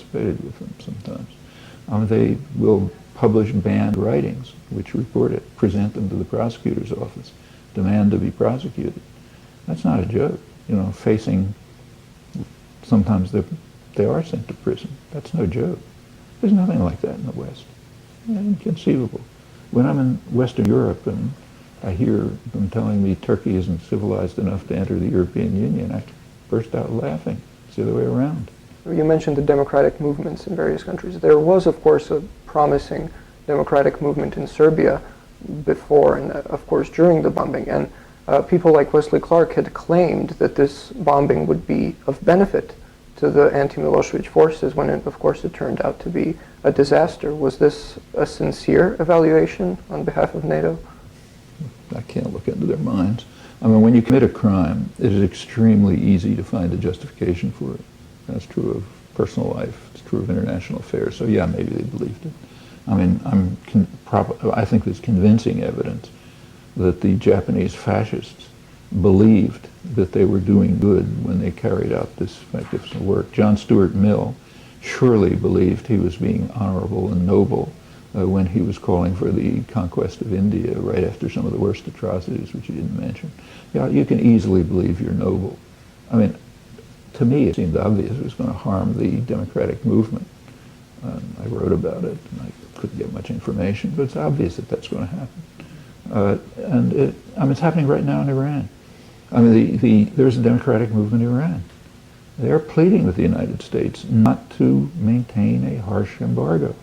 participated with them sometimes. They will publish banned writings, which report it, present them to the prosecutor's office, demand to be prosecuted. That's not a joke. You know, facing, sometimes they are sent to prison. That's no joke. There's nothing like that in the West. Inconceivable. When I'm in Western Europe and I hear them telling me Turkey isn't civilized enough to enter the European Union, I burst out laughing. It's the other way around. You mentioned the democratic movements in various countries. There was, of course, a promising democratic movement in Serbia before and, of course, during the bombing. And people like Wesley Clark had claimed that this bombing would be of benefit to the anti-Milosevic forces when, of course, it turned out to be a disaster. Was this a sincere evaluation on behalf of NATO? I can't look into their minds. I mean, when you commit a crime, it is extremely easy to find a justification for it. That's true of personal life. It's true of international affairs. So yeah, maybe they believed it. I mean, I think there's convincing evidence that the Japanese fascists believed that they were doing good when they carried out this magnificent work. John Stuart Mill surely believed he was being honorable and noble when he was calling for the conquest of India right after some of the worst atrocities, which you didn't mention. Yeah, you can easily believe you're noble. I mean, to me, it seemed obvious it was going to harm the democratic movement. I wrote about it, and I couldn't get much information, but it's obvious that that's going to happen. I mean, it's happening right now in Iran. I mean, there's a democratic movement in Iran. They're pleading with the United States not to maintain a harsh embargo,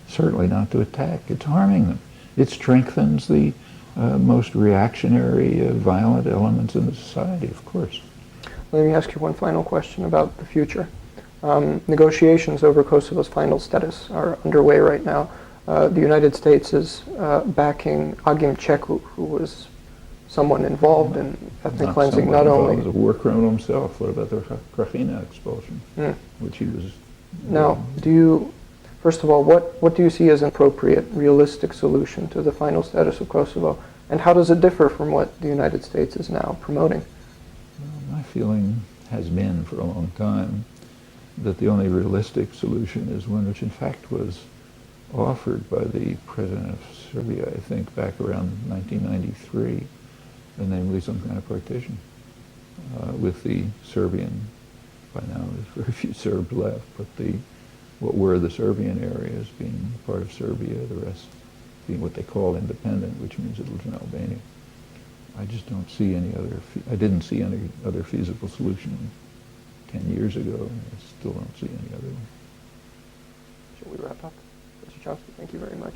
certainly not to attack. It's harming them. It strengthens the most reactionary, violent elements in the society, of course. Let me ask you one final question about the future. Negotiations over Kosovo's final status are underway right now. The United States is backing Agim Čeku, who was someone involved in ethnic cleansing, not only... He was a war criminal himself. What about the Krajina expulsion, which he was... Now, first of all, what do you see as an appropriate, realistic solution to the final status of Kosovo? And how does it differ from what the United States is now promoting? Well, my feeling has been for a long time that the only realistic solution is one which in fact was offered by the president of Serbia, I think, back around 1993, namely some kind of partition with the Serbian, by now there's very few Serbs left, but what were the Serbian areas being part of Serbia, the rest being what they call independent, which means it lives in Albania. I just don't see any other, I didn't see any other feasible solution 10 years ago, and I still don't see any other one. Shall we wrap up? Mr. Chomsky, thank you very much.